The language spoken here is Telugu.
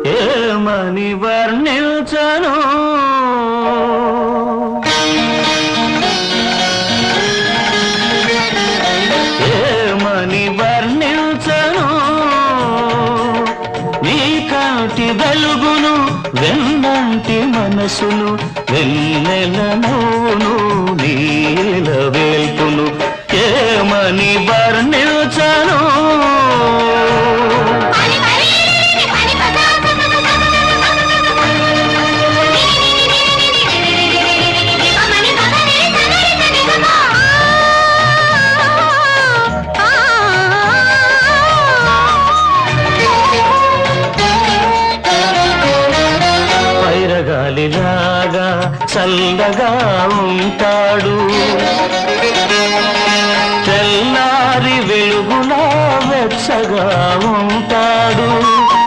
ఏమని వర్ణించను ఏమని వర్ణించను నీ కాటి వెలుగును వెన్నంటి మనసును వెన్నెల నవ్వును నీల వేల్పును ఏమని వర్ణించను గాలిలాగా చల్లగా ఉంటాడు తెల్లారి వెలుగులా వెచ్చగా ఉంటాడు